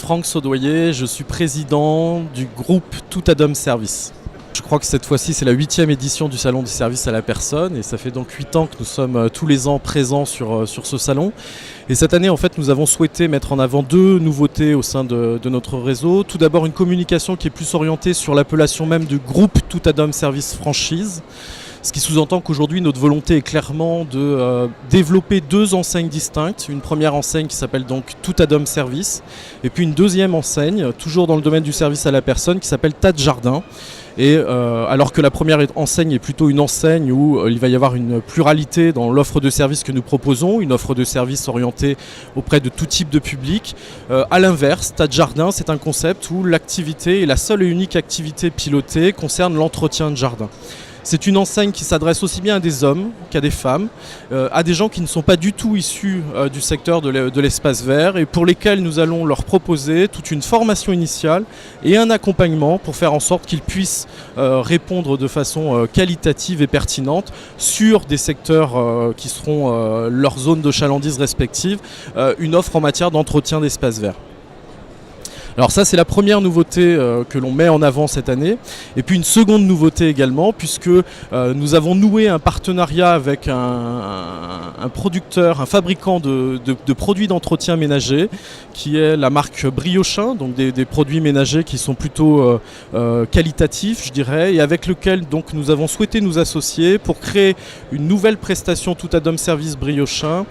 Franck Saudoyer, je suis président du groupe Tout Adam Service. Je crois que cette fois-ci c'est la 8e édition du salon des services à la personne et ça fait donc 8 ans que nous sommes tous les ans présents sur ce salon. Et cette année en fait nous avons souhaité mettre en avant deux nouveautés au sein de notre réseau. Tout d'abord une communication qui est plus orientée sur l'appellation même du groupe Tout Adam Service Franchise. Ce qui sous-entend qu'aujourd'hui notre volonté est clairement de développer deux enseignes distinctes. Une première enseigne qui s'appelle donc Tout Adam Service et puis une deuxième enseigne, toujours dans le domaine du service à la personne, qui s'appelle Tas de Jardin. Et alors que la première enseigne est plutôt une enseigne où il va y avoir une pluralité dans l'offre de services que nous proposons, une offre de services orientée auprès de tout type de public. À l'inverse, Tas de Jardin, c'est un concept où l'activité est la seule et unique activité pilotée concerne l'entretien de jardin. C'est une enseigne qui s'adresse aussi bien à des hommes qu'à des femmes, à des gens qui ne sont pas du tout issus du secteur de l'espace vert et pour lesquels nous allons leur proposer toute une formation initiale et un accompagnement pour faire en sorte qu'ils puissent répondre de façon qualitative et pertinente sur des secteurs qui seront leurs zones de chalandise respectives, une offre en matière d'entretien d'espace vert. Alors ça c'est la première nouveauté que l'on met en avant cette année. Et puis une seconde nouveauté également puisque nous avons noué un partenariat avec un producteur, un fabricant de produits d'entretien ménager qui est la marque Briochin, donc des produits ménagers qui sont plutôt qualitatifs je dirais et avec lequel donc nous avons souhaité nous associer pour créer une nouvelle prestation Tout Adam Service Briochin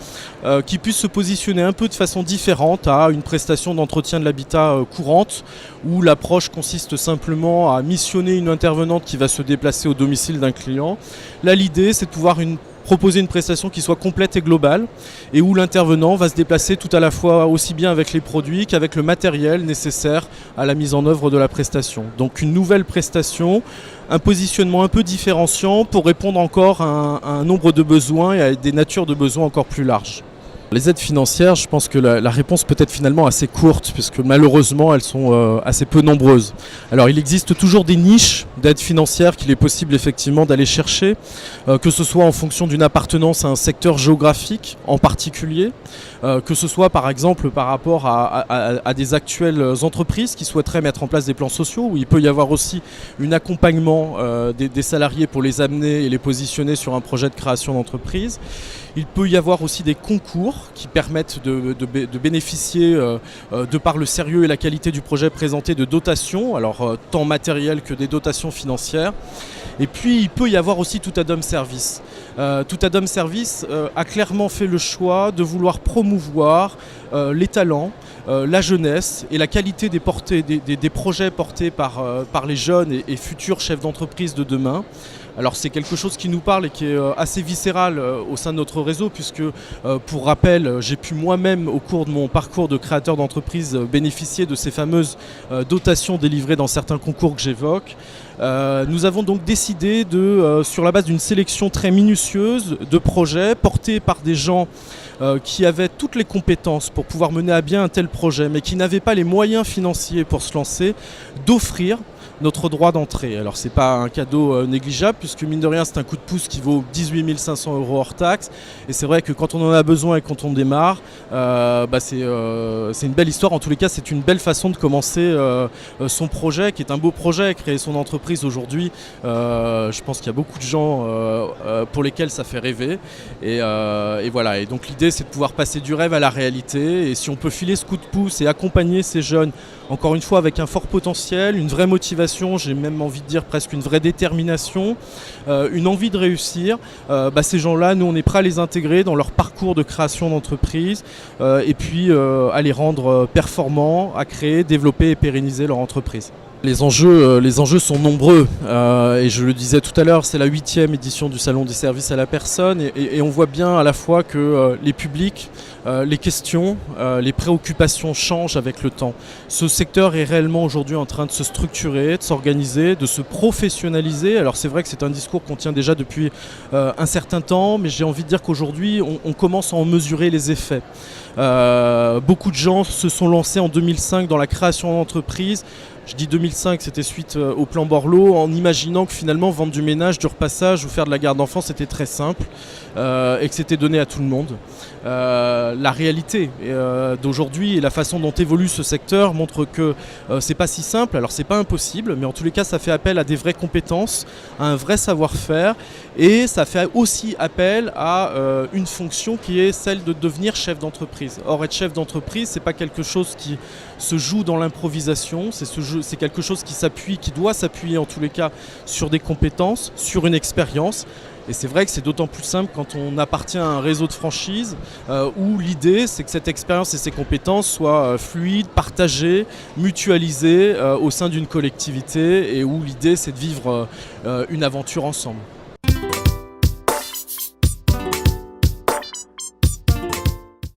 qui puisse se positionner un peu de façon différente à une prestation d'entretien de l'habitat courante où l'approche consiste simplement à missionner une intervenante qui va se déplacer au domicile d'un client. Là l'idée c'est de pouvoir proposer une prestation qui soit complète et globale et où l'intervenant va se déplacer tout à la fois aussi bien avec les produits qu'avec le matériel nécessaire à la mise en œuvre de la prestation. Donc une nouvelle prestation, un positionnement un peu différenciant pour répondre encore à un nombre de besoins et à des natures de besoins encore plus larges. Les aides financières, je pense que la réponse peut être finalement assez courte puisque malheureusement elles sont assez peu nombreuses. Alors il existe toujours des niches d'aides financières qu'il est possible effectivement d'aller chercher, que ce soit en fonction d'une appartenance à un secteur géographique en particulier, que ce soit par exemple par rapport à des actuelles entreprises qui souhaiteraient mettre en place des plans sociaux où il peut y avoir aussi un accompagnement des salariés pour les amener et les positionner sur un projet de création d'entreprise. Il peut y avoir aussi des concours qui permettent de bénéficier, de par le sérieux et la qualité du projet présenté, de dotations, alors tant matérielles que des dotations financières. Et puis il peut y avoir aussi Tout Adam Service. Tout Adam Service a clairement fait le choix de vouloir promouvoir les talents, la jeunesse et la qualité des projets portés par les jeunes et futurs chefs d'entreprise de demain. Alors c'est quelque chose qui nous parle et qui est assez viscéral au sein de notre réseau puisque pour rappel j'ai pu moi-même au cours de mon parcours de créateur d'entreprise bénéficier de ces fameuses dotations délivrées dans certains concours que j'évoque. Nous avons donc décidé sur la base d'une sélection très minutieuse de projets portés par des gens qui avaient toutes les compétences pour pouvoir mener à bien un tel projet mais qui n'avaient pas les moyens financiers pour se lancer, d'offrir notre droit d'entrée. Alors c'est pas un cadeau négligeable puisque mine de rien c'est un coup de pouce qui vaut 18 500 € hors taxe et c'est vrai que quand on en a besoin et quand on démarre c'est une belle histoire. En tous les cas c'est une belle façon de commencer son projet qui est un beau projet. Créer son entreprise aujourd'hui je pense qu'il y a beaucoup de gens pour lesquels ça fait rêver et voilà et donc l'idée c'est de pouvoir passer du rêve à la réalité et si on peut filer ce coup de pouce et accompagner ces jeunes encore une fois avec un fort potentiel, une vraie motivation, j'ai même envie de dire presque une vraie détermination, une envie de réussir, ces gens-là, nous on est prêts à les intégrer dans leur parcours de création d'entreprise et puis à les rendre performants, à créer, développer et pérenniser leur entreprise. Les enjeux sont nombreux et je le disais tout à l'heure, c'est la 8e édition du Salon des services à la personne et on voit bien à la fois que les publics, les questions, les préoccupations changent avec le temps. Ce secteur est réellement aujourd'hui en train de se structurer, de s'organiser, de se professionnaliser. Alors c'est vrai que c'est un discours qu'on tient déjà depuis un certain temps, mais j'ai envie de dire qu'aujourd'hui on commence à en mesurer les effets. Beaucoup de gens se sont lancés en 2005 dans la création d'entreprises Je dis 2005, c'était suite au plan Borloo, en imaginant que finalement vendre du ménage, du repassage ou faire de la garde d'enfants c'était très simple et que c'était donné à tout le monde. La réalité d'aujourd'hui et la façon dont évolue ce secteur montre que c'est pas si simple. Alors c'est pas impossible, mais en tous les cas ça fait appel à des vraies compétences, à un vrai savoir-faire et ça fait aussi appel à une fonction qui est celle de devenir chef d'entreprise. Or être chef d'entreprise, c'est pas quelque chose qui se joue dans l'improvisation, c'est quelque chose qui doit s'appuyer en tous les cas sur des compétences, sur une expérience. Et c'est vrai que c'est d'autant plus simple quand on appartient à un réseau de franchise où l'idée c'est que cette expérience et ces compétences soient fluides, partagées, mutualisées au sein d'une collectivité et où l'idée c'est de vivre une aventure ensemble.